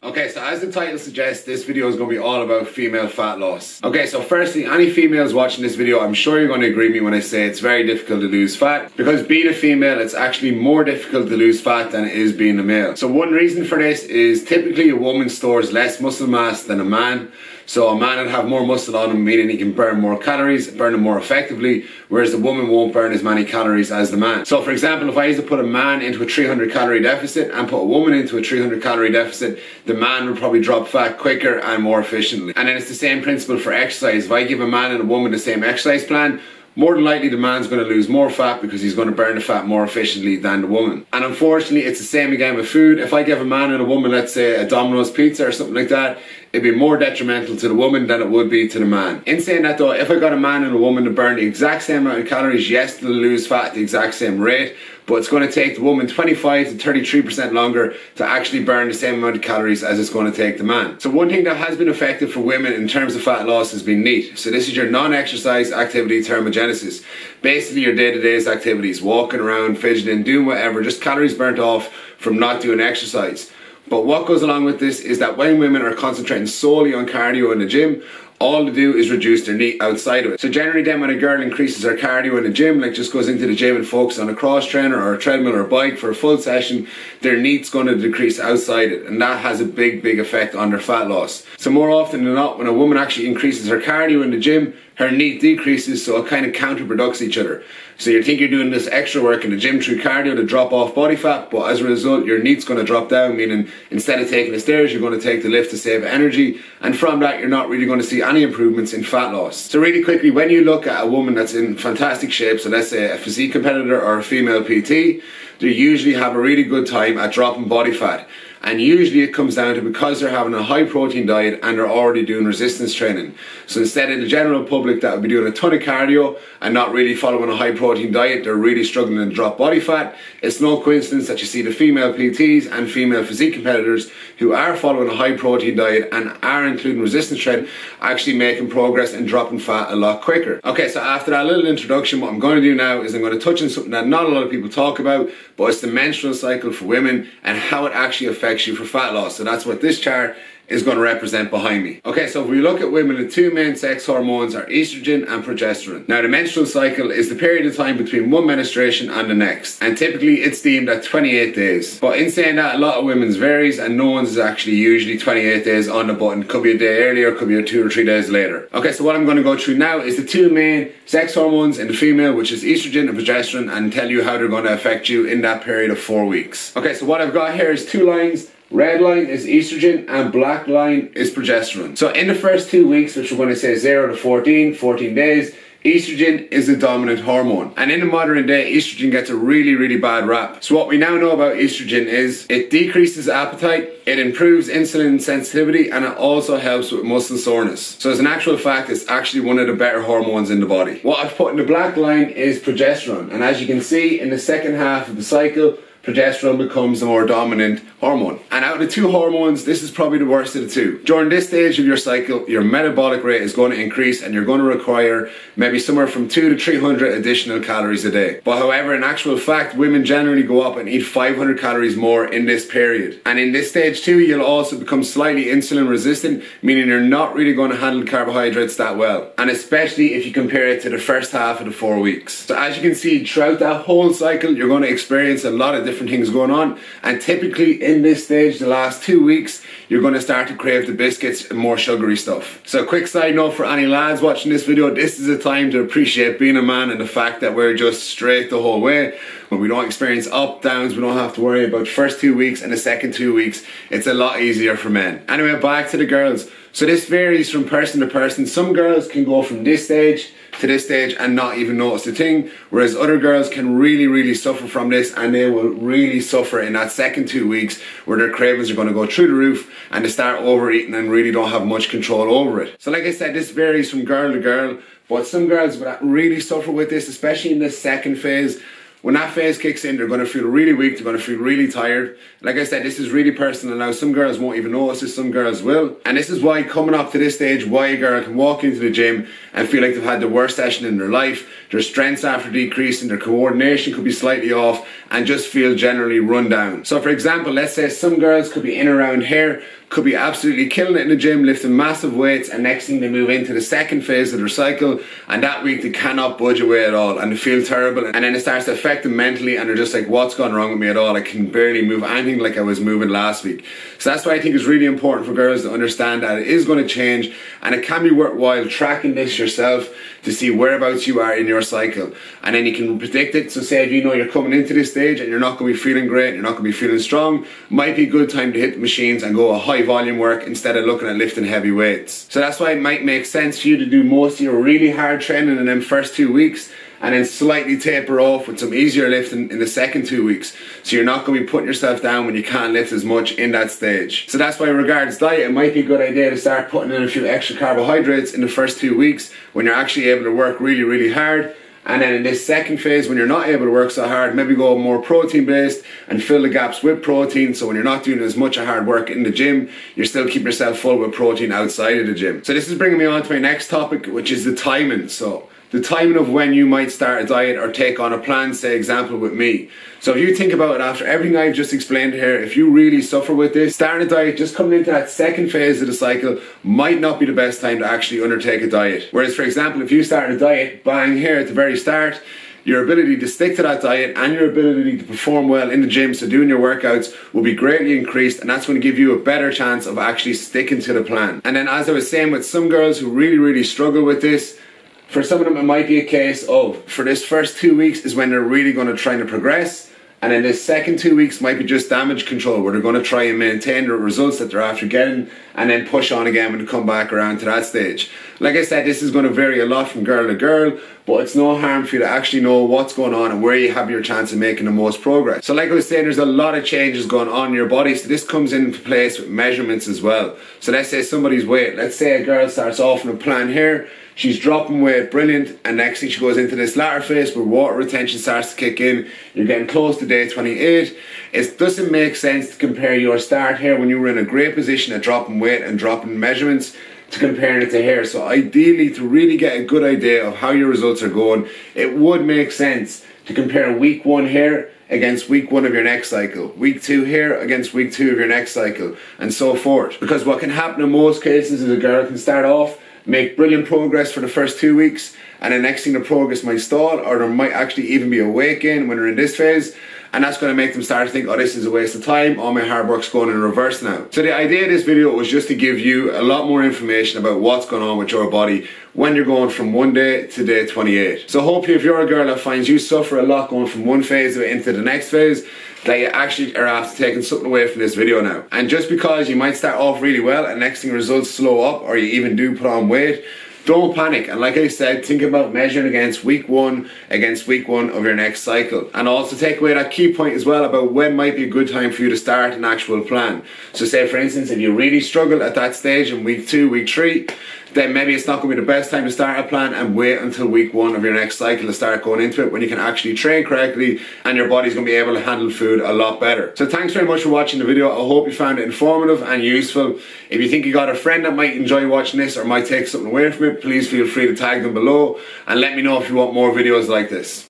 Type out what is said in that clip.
Okay, so as the title suggests, this video is going to be all about female fat loss. Okay, so firstly, any females watching this video, I'm sure you're going to agree with me when I say it's very difficult to lose fat, because being a female, it's actually more difficult to lose fat than it is being a male. So one reason for this is typically a woman stores less muscle mass than a man. So a man would have more muscle on him, meaning he can burn more calories, burn them more effectively, whereas the woman won't burn as many calories as the man. So for example, if I used to put a man into a 300 calorie deficit and put a woman into a 300 calorie deficit, the man would probably drop fat quicker and more efficiently. And then it's the same principle for exercise. If I give a man and a woman the same exercise plan, more than likely the man's going to lose more fat because he's going to burn the fat more efficiently than the woman. And unfortunately, it's the same again with food. If I give a man and a woman, let's say a Domino's pizza or something like that, it'd be more detrimental to the woman than it would be to the man. In saying that though, if I got a man and a woman to burn the exact same amount of calories, yes, they'll lose fat at the exact same rate, but it's going to take the woman 25 to 33% longer to actually burn the same amount of calories as it's going to take the man. So one thing that has been effective for women in terms of fat loss has been NEAT. So this is your non-exercise activity thermogenesis. Basically your day-to-day activities, walking around, fidgeting, doing whatever, just calories burnt off from not doing exercise. But what goes along with this is that when women are concentrating solely on cardio in the gym, all they do is reduce their NEAT outside of it. So generally then when a girl increases her cardio in the gym, like just goes into the gym and focuses on a cross trainer or a treadmill or a bike for a full session, their NEAT's going to decrease outside it, and that has a big effect on their fat loss. So more often than not, when a woman actually increases her cardio in the gym, her NEAT decreases, so it kind of counterproducts each other. So you think you're doing this extra work in the gym through cardio to drop off body fat, but as a result your NEAT's going to drop down, meaning instead of taking the stairs you're going to take the lift to save energy, and from that you're not really going to see any improvements in fat loss. So really quickly, when you look at a woman that's in fantastic shape, so let's say a physique competitor or a female PT, they usually have a really good time at dropping body fat. And usually it comes down to because they're having a high protein diet and they're already doing resistance training. So instead of the general public that would be doing a ton of cardio and not really following a high protein diet, they're really struggling to drop body fat. It's no coincidence that you see the female PTs and female physique competitors who are following a high protein diet and are including resistance training actually making progress and dropping fat a lot quicker. Okay, so after that little introduction, what I'm going to do now is I'm going to touch on something that not a lot of people talk about, but it's the menstrual cycle for women and how it actually affects you for fat loss. So that's what this chart is going to represent behind me. Okay, so if we look at women, the two main sex hormones are estrogen and progesterone. Now the menstrual cycle is the period of time between one menstruation and the next, and typically it's deemed at 28 days. But in saying that, a lot of women's varies and no one's is actually usually 28 days on the button. Could be a day earlier, could be 2 or 3 days later. Okay, so what I'm going to go through now is the two main sex hormones in the female, which is estrogen and progesterone, and tell you how they're going to affect you in that period of 4 weeks. Okay, so what I've got here is two lines. Red line is estrogen and black line is progesterone. So in the first 2 weeks, which we're going to say 0 to 14 days, estrogen is the dominant hormone. And in the modern day, estrogen gets a really bad rap. So what we now know about estrogen is it decreases appetite, it improves insulin sensitivity, and it also helps with muscle soreness. So as an actual fact, it's actually one of the better hormones in the body. What I've put in the black line is progesterone. And as you can see, in the second half of the cycle, progesterone becomes the more dominant hormone. And out of the two hormones, this is probably the worst of the two. During this stage of your cycle, your metabolic rate is going to increase and you're going to require maybe somewhere from 200 to 300 additional calories a day. But however, in actual fact, women generally go up and eat 500 calories more in this period. And in this stage too, you'll also become slightly insulin resistant, meaning you're not really going to handle carbohydrates that well. And especially if you compare it to the first half of the 4 weeks. So as you can see, throughout that whole cycle, you're going to experience a lot of different things going on, and typically in this stage, the last 2 weeks, you're going to start to crave the biscuits and more sugary stuff. So quick side note for any lads watching this video, this is a time to appreciate being a man and the fact that we're just straight the whole way. When we don't experience up, downs, we don't have to worry about the first 2 weeks and the second 2 weeks. It's a lot easier for men. Anyway, back to the girls. So this varies from person to person. Some girls can go from this stage to this stage and not even notice the thing, whereas other girls can really suffer from this, and they will really suffer in that second 2 weeks where their cravings are going to go through the roof and they start overeating and really don't have much control over it. So like I said, this varies from girl to girl, but some girls will really suffer with this, especially in the second phase, when that phase kicks in, they're going to feel really weak, they're going to feel really tired. Like I said, this is really personal now. Some girls won't even notice this, some girls will. And this is why coming up to this stage, why a girl can walk into the gym and feel like they've had the worst session in their life. Their strengths after decreasing, their coordination could be slightly off, and just feel generally run down. So for example, let's say some girls could be in around here, could be absolutely killing it in the gym, lifting massive weights, and next thing they move into the second phase of their cycle, and that week they cannot budge away at all, and they feel terrible, and then it starts to affect them mentally, and they're just like, what's gone wrong with me at all? I can barely move anything like I was moving last week. So that's why I think it's really important for girls to understand that it is going to change, and it can be worthwhile tracking this yourself to see whereabouts you are in your cycle, and then you can predict it. So say if you know you're coming into this stage and you're not going to be feeling great, you're not going to be feeling strong, might be a good time to hit the machines and go a high volume work instead of looking at lifting heavy weights. So that's why it might make sense for you to do most of your really hard training in them first 2 weeks, and then slightly taper off with some easier lifting in the second 2 weeks, so you're not going to be putting yourself down when you can't lift as much in that stage. So that's why regards diet, it might be a good idea to start putting in a few extra carbohydrates in the first 2 weeks when you're actually able to work really hard. And then in this second phase, when you're not able to work so hard, maybe go more protein based and fill the gaps with protein, so when you're not doing as much hard work in the gym, you're still keeping yourself full with protein outside of the gym. So this is bringing me on to my next topic, which is the timing. So the timing of when you might start a diet or take on a plan, say example with me. So if you think about it, after everything I've just explained here, if you really suffer with this, starting a diet, just coming into that second phase of the cycle might not be the best time to actually undertake a diet. Whereas for example, if you start a diet, bang, here at the very start, your ability to stick to that diet and your ability to perform well in the gym, so doing your workouts, will be greatly increased, and that's going to give you a better chance of actually sticking to the plan. And then as I was saying, with some girls who really struggle with this, for some of them it might be a case of, for this first 2 weeks is when they're really going to try to progress, and then this second 2 weeks might be just damage control, where they're going to try and maintain the results that they're after getting, and then push on again when they come back around to that stage. Like I said, this is going to vary a lot from girl to girl, but it's no harm for you to actually know what's going on and where you have your chance of making the most progress. So like I was saying, there's a lot of changes going on in your body, so this comes into place with measurements as well. So let's say somebody's weight, let's say a girl starts off in a plan here, she's dropping weight, brilliant, and next thing she goes into this latter phase where water retention starts to kick in, you're getting close to day 28. It doesn't make sense to compare your start here when you were in a great position at dropping weight and dropping measurements to comparing it to here. So ideally, to really get a good idea of how your results are going, it would make sense to compare week 1 here against week 1 of your next cycle, week 2 here against week 2 of your next cycle, and so forth. Because what can happen in most cases is a girl can start off, make brilliant progress for the first 2 weeks, and the next thing the progress might stall, or there might actually even be a weight gain when they're in this phase, and that's going to make them start to think, oh, this is a waste of time, all my hard work's going in reverse now. So the idea of this video was just to give you a lot more information about what's going on with your body when you're going from one day to day 28. So hopefully if you're a girl that finds you suffer a lot going from one phase into the next phase, that you actually are after taking something away from this video now. And just because you might start off really well and next thing results slow up, or you even do put on weight, don't panic, and like I said, think about measuring against week 1 of your next cycle. And also take away that key point as well about when might be a good time for you to start an actual plan. So say for instance, if you really struggle at that stage in week 2, week 3, then maybe it's not going to be the best time to start a plan, and wait until week 1 of your next cycle to start going into it, when you can actually train correctly and your body's going to be able to handle food a lot better. So thanks very much for watching the video. I hope you found it informative and useful. If you think you got a friend that might enjoy watching this or might take something away from it, please feel free to tag them below and let me know if you want more videos like this.